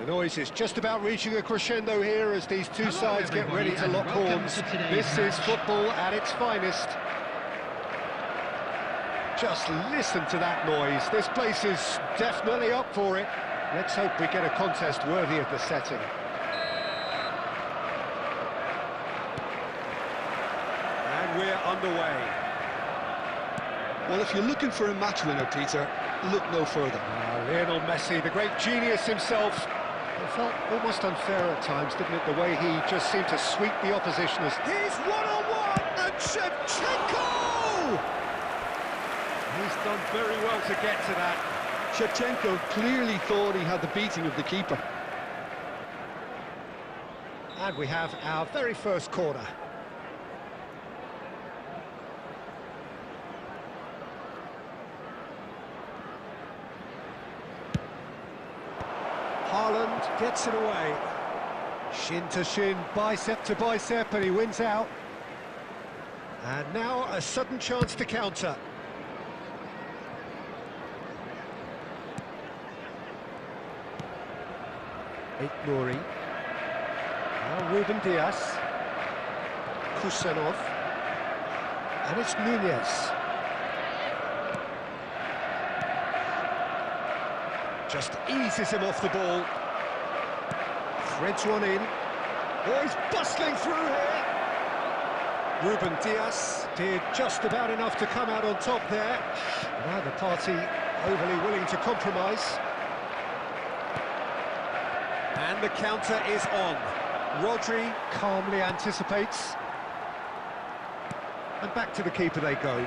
The noise is just about reaching a crescendo here as these two sides get ready to lock horns. This is football at its finest. Just listen to that noise. This place is definitely up for it. Let's hope we get a contest worthy of the setting. And we're underway. Well, if you're looking for a match winner, Peter, look no further. Lionel Messi, the great genius himself. It felt almost unfair at times, didn't it, the way he just seemed to sweep the oppositioners. He's one-on-one, and Shevchenko! He's done very well to get to that. Shevchenko clearly thought he had the beating of the keeper. And we have our very first corner. Haaland gets it away. Shin to shin, bicep to bicep, and he wins out. And now a sudden chance to counter. Nouri. Now Ruben Diaz. Kusanov. And it's Nunez. Just eases him off the ball. Threads one in. Oh, he's bustling through here. Ruben Diaz did just about enough to come out on top there. Neither party overly willing to compromise. And the counter is on. Rodri calmly anticipates. And back to the keeper they go.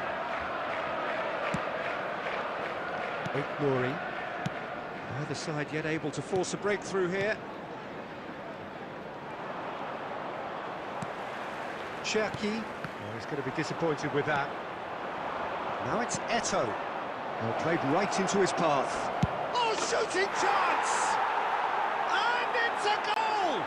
Nouri. Neither side yet able to force a breakthrough here. Cherki. Oh, he's going to be disappointed with that. Now it's Eto'o. Well, played right into his path. Oh, shooting chance! And it's a goal!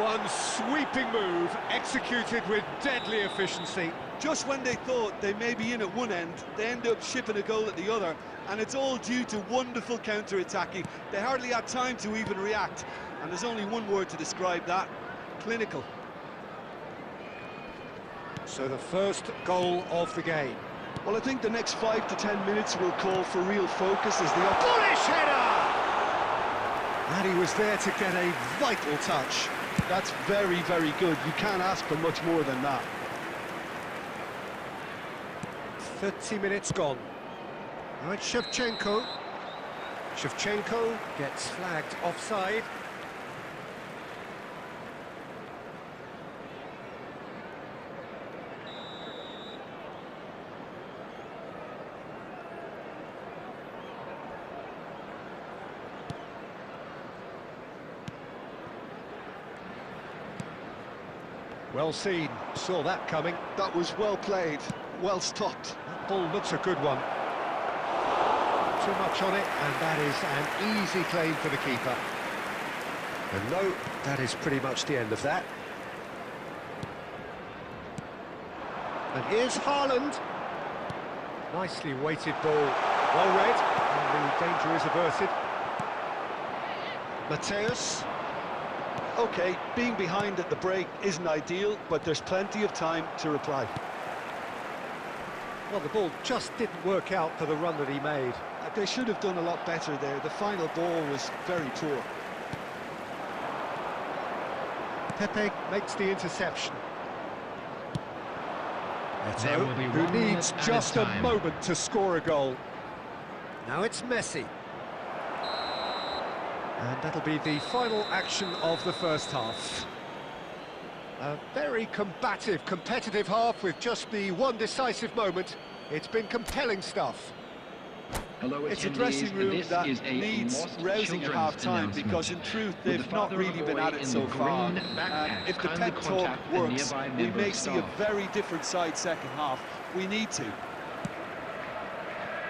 One sweeping move, executed with deadly efficiency. Just when they thought they may be in at one end, they end up shipping a goal at the other, and it's all due to wonderful counter-attacking. They hardly had time to even react, and there's only one word to describe that: clinical. So the first goal of the game. Well, I think the next 5 to 10 minutes will call for real focus as the... Bullish header! And he was there to get a vital touch. That's very, very good. You can't ask for much more than that. 30 minutes gone. Now it's Shevchenko. Shevchenko gets flagged offside. Well seen, saw that coming. That was well played, well stopped. That ball looks a good one. Too much on it, and that is an easy claim for the keeper. And no, that is pretty much the end of that. And here's Haaland. Nicely weighted ball, well read, and the danger is averted. Mateus. OK, being behind at the break isn't ideal, but there's plenty of time to reply. Well, the ball just didn't work out for the run that he made. They should have done a lot better there. The final ball was very poor. Pepe makes the interception. Eto'o, who needs just a moment to score a goal. Now it's Messi. And that'll be the final action of the first half. A very combative, competitive half with just the one decisive moment. It's been compelling stuff. It's a dressing room that needs rousing at half-time, because in truth they've not really been at it so far. And if the pep talk works, we may see a very different side second half. We need to.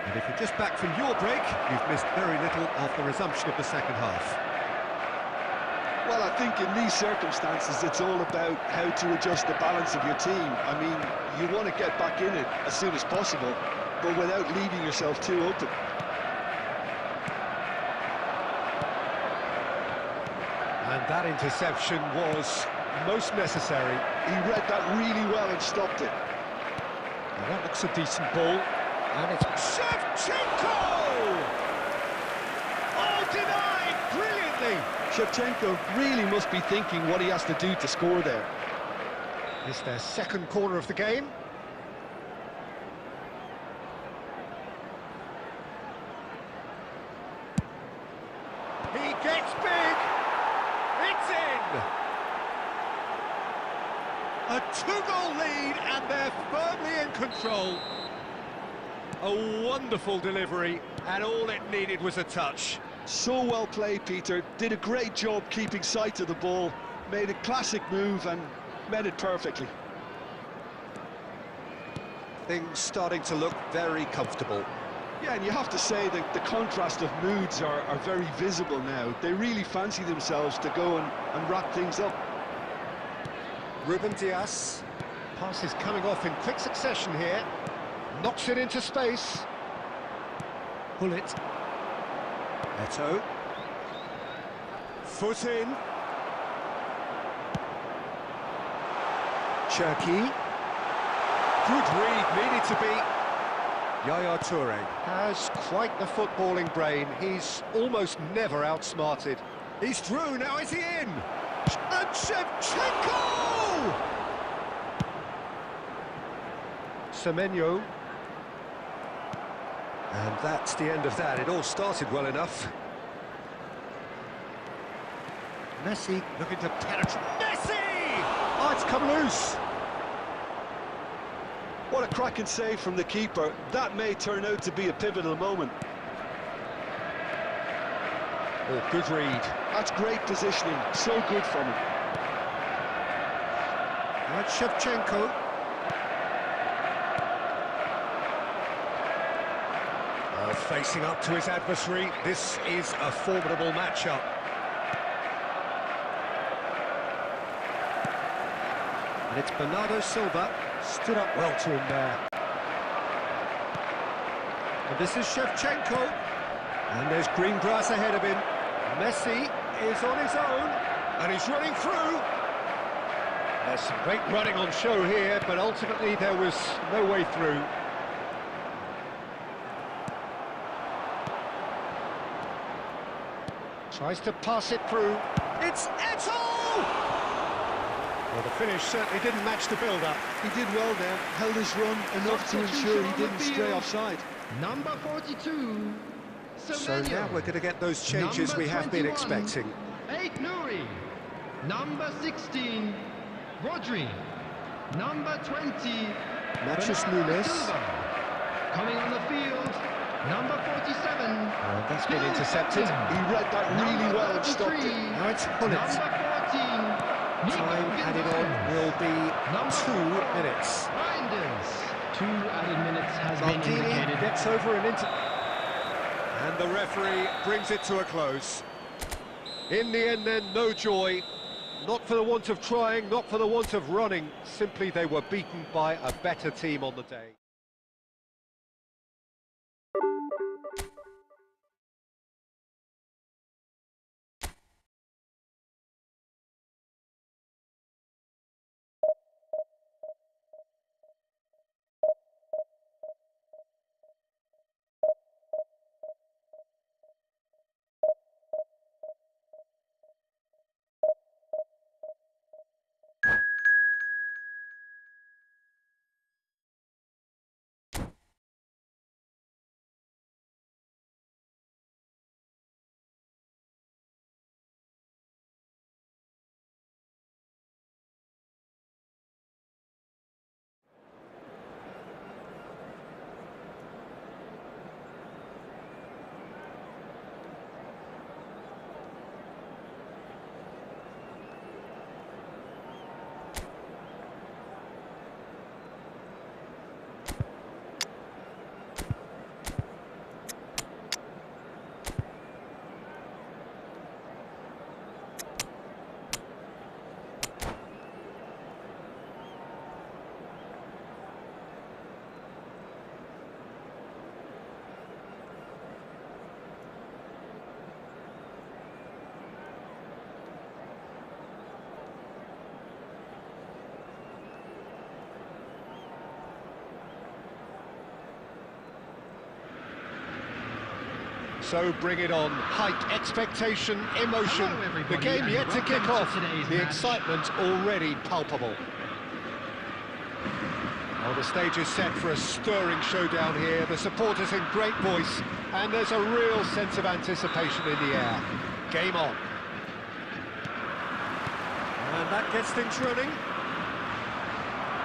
And if you're just back from your break, you've missed very little of the resumption of the second half. Well, I think in these circumstances it's all about how to adjust the balance of your team. I mean, you want to get back in it as soon as possible, but without leaving yourself too open. And that interception was most necessary. He read that really well and stopped it. Now that looks a decent ball. And it's Shevchenko! Oh, denied brilliantly! Shevchenko really must be thinking what he has to do to score there. It's their second corner of the game. He gets big! It's in! A two-goal lead, and they're firmly in control. A wonderful delivery, and all it needed was a touch. So well played, Peter. Did a great job keeping sight of the ball. Made a classic move and met it perfectly. Things starting to look very comfortable. Yeah, and you have to say that the contrast of moods are very visible now. They really fancy themselves to go and wrap things up. Ruben Dias. Pass is coming off in quick succession here. Knocks it into space. Pull it. Eto. Foot in. Cherki. Good read, needed to be. Yaya Toure has quite the footballing brain. He's almost never outsmarted. He's through, now is he in? And Shevchenko! Semenyo. And that's the end of that. It all started well enough. Messi looking to penetrate. Messi! Oh, it's come loose. What a cracking save from the keeper. That may turn out to be a pivotal moment. Oh, good read. That's great positioning. So good from him. That's Shevchenko. Facing up to his adversary. This is a formidable matchup. And it's Bernardo Silva. Stood up well to him there. And this is Shevchenko. And there's green grass ahead of him. Messi is on his own. And he's running through. There's some great running on show here, but ultimately there was no way through. Tries to pass it through. It's Eto! Well, the finish certainly didn't match the build-up. He did well there, held his run enough to ensure he didn't stray offside. Number 42, So now we're going to get those changes we have been expecting. 8 Nuri. Number 16, Rodri. Number 20, Matches Bernardo Nunes. Silva. Coming on the field, number 47. And that's been intercepted. He read that really well and stopped it. Now it's Pullet. Number 14, Time added on will be 2 minutes. Reinders. 2 added minutes has been Maldini indicated. gets over and into... And the referee brings it to a close. In the end then, no joy. Not for the want of trying, not for the want of running. Simply they were beaten by a better team on the day. So bring it on. Hype, expectation, emotion. The game yet to kick off. The excitement already palpable. Well, the stage is set for a stirring showdown here. The supporters in great voice, and there's a real sense of anticipation in the air. Game on. And that gets things running.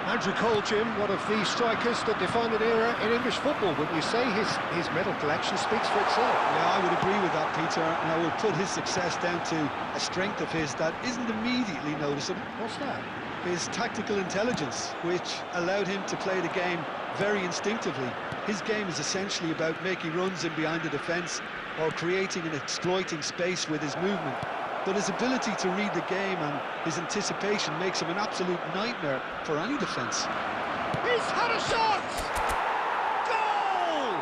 Andrew Cole, Jim, one of the strikers that defined an era in English football. Wouldn't you say his medal collection speaks for itself? Yeah, I would agree with that, Peter, and I would put his success down to a strength of his that isn't immediately noticeable. What's that? His tactical intelligence, which allowed him to play the game very instinctively. His game is essentially about making runs in behind the defence or creating and exploiting space with his movement. But his ability to read the game and his anticipation makes him an absolute nightmare for any defence. He's had a shot! Goal!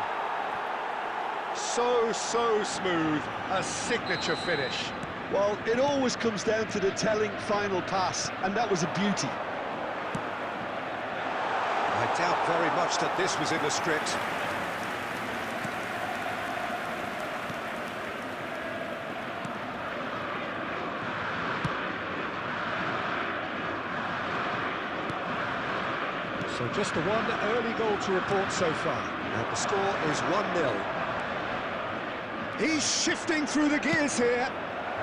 So smooth, a signature finish. Well, it always comes down to the telling final pass, and that was a beauty. I doubt very much that this was in the script. So just the one early goal to report so far. And the score is 1-0. He's shifting through the gears here.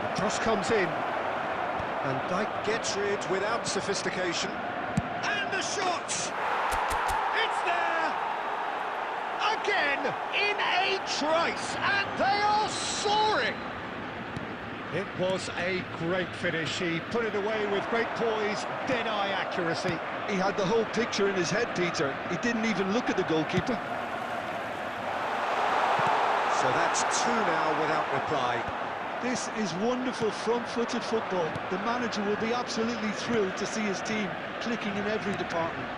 The cross comes in. And Dijk gets rid without sophistication. And the shot! It's there! Again, in a trice, and they are soaring! It was a great finish. He put it away with great poise, dead-eye accuracy. He had the whole picture in his head, Peter. He didn't even look at the goalkeeper. So that's 2 now without reply. This is wonderful front-footed football. The manager will be absolutely thrilled to see his team clicking in every department.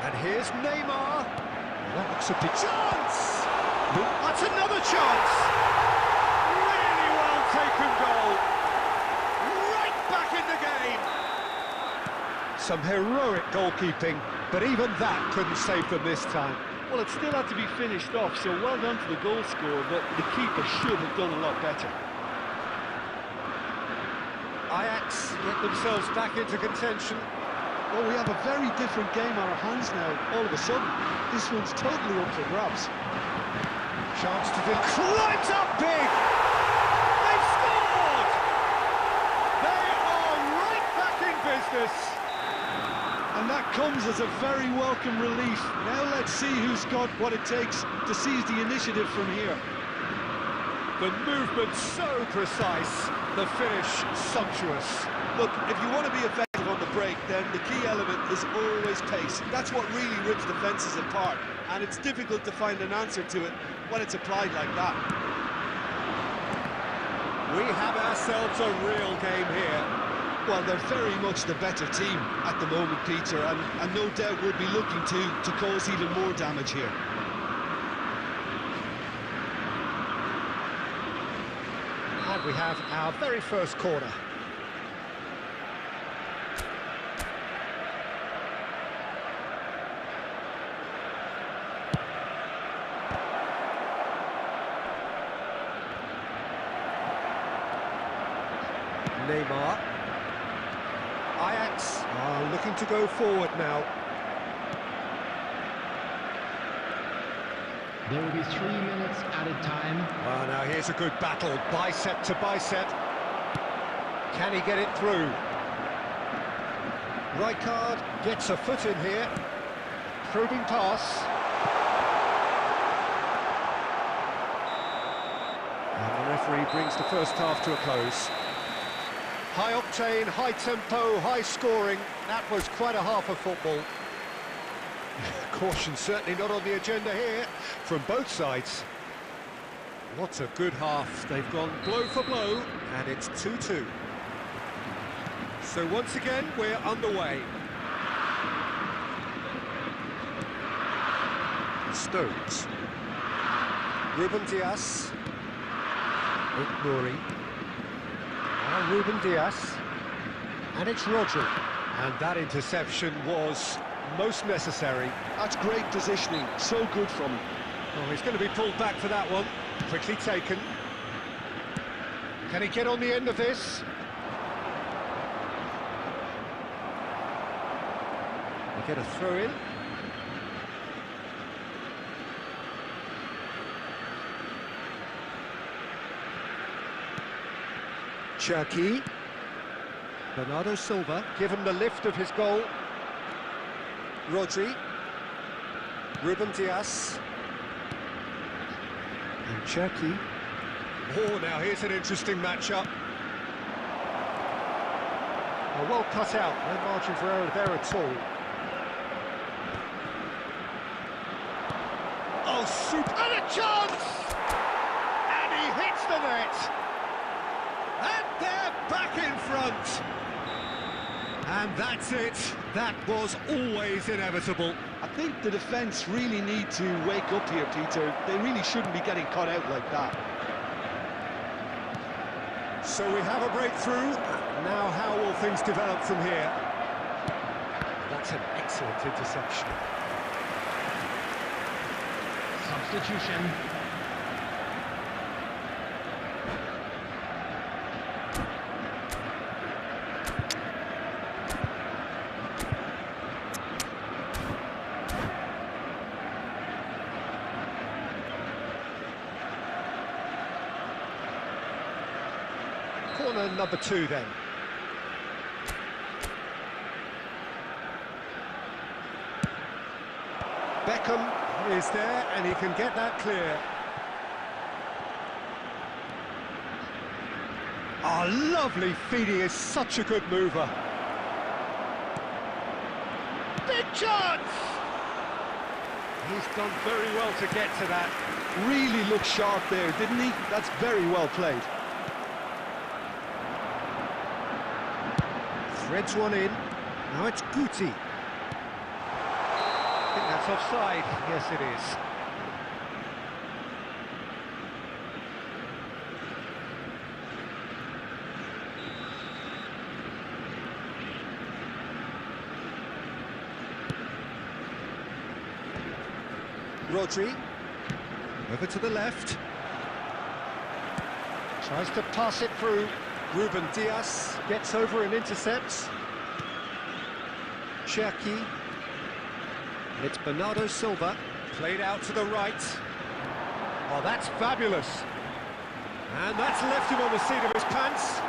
And here's Neymar. That looks a big chance! That's another chance! Really well taken goal. Right back in the game. Some heroic goalkeeping, but even that couldn't save them this time. Well, it still had to be finished off, so well done to the goal scorer, but the keeper should have done a lot better. Ajax get themselves back into contention. Well, we have a very different game on our hands now, all of a sudden. This one's totally up for grabs. Chance to do... Climbs up big! They've scored! They are right back in business! And that comes as a very welcome relief. Now let's see who's got what it takes to seize the initiative from here. The movement so precise, the finish sumptuous. Look, if you want to be effective on the break, then the key element is always pace. That's what really rips defences apart, and it's difficult to find an answer to it when it's applied like that. We have ourselves a real game here. Well, they're very much the better team at the moment, Peter, and no doubt will be looking to cause even more damage here. And we have our very first corner. Neymar. Ajax are looking to go forward now. There will be 3 minutes added time. Well, now here's a good battle, bicep to bicep. Can he get it through? Rijkaard gets a foot in here. Probing pass. And the referee brings the first half to a close. High octane, high tempo, high scoring. That was quite a half of football. Caution certainly not on the agenda here from both sides. What a good half. They've gone blow for blow, and it's 2-2. So once again, we're underway. Stones. Ruben Dias. Nouri. Ruben Dias. And it's Rodri. And that interception was most necessary. That's great positioning, so good from him. Oh, he's going to be pulled back for that one. Quickly taken. Can he get on the end of this? We get a throw in. Cherki. Bernardo Silva, given the lift of his goal. Rodri. Ruben Dias. And Cherki. Oh, now here's an interesting matchup. Oh, well cut out, no margin for error there at all. Oh, super! And a chance! And he hits the net! And they're back in front! And that's it. That was always inevitable. I think the defence really need to wake up here, Peter. They really shouldn't be getting caught out like that. So we have a breakthrough. Now how will things develop from here? That's an excellent interception. Substitution. Corner number 2 then. Beckham is there and he can get that clear. Oh, lovely feed, he is such a good mover. Big chance! He's done very well to get to that. Really looked sharp there, didn't he? That's very well played. Threads one in. Now it's Guti. I think that's offside. Yes, it is. Rodri. Over to the left. Tries to pass it through. Ruben Dias gets over and intercepts. Cherki. It's Bernardo Silva, played out to the right. Oh, that's fabulous. And that's left him on the seat of his pants.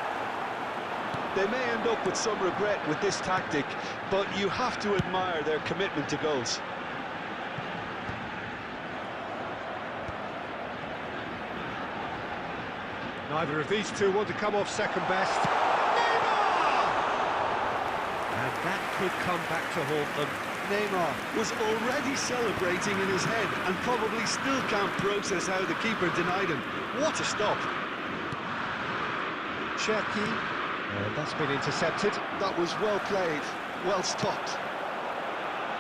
They may end up with some regret with this tactic, but you have to admire their commitment to goals. Neither of these two want to come off second best. Neymar! And that could come back to haunt them. Neymar was already celebrating in his head and probably still can't process how the keeper denied him. What a stop. Cherki. That's been intercepted. That was well played, well stopped.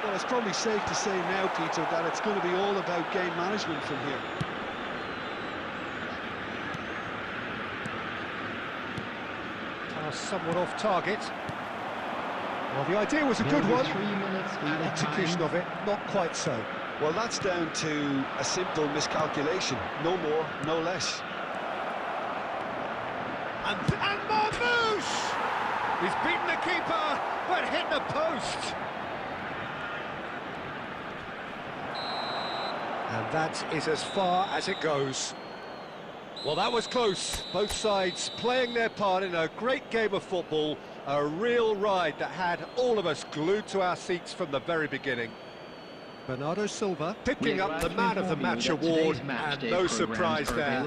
Well, it's probably safe to say now, Peter, that it's going to be all about game management from here. Somewhat off target. Well, the idea was a good one. 3 minutes The execution of it, not quite so. Well, that's down to a simple miscalculation. No more, no less. And Marmouche! He's beaten the keeper, but hit the post. And that is as far as it goes. Well, that was close. Both sides playing their part in a great game of football, a real ride that had all of us glued to our seats from the very beginning. Bernardo Silva picking up the Man of the Match award, and no surprise there.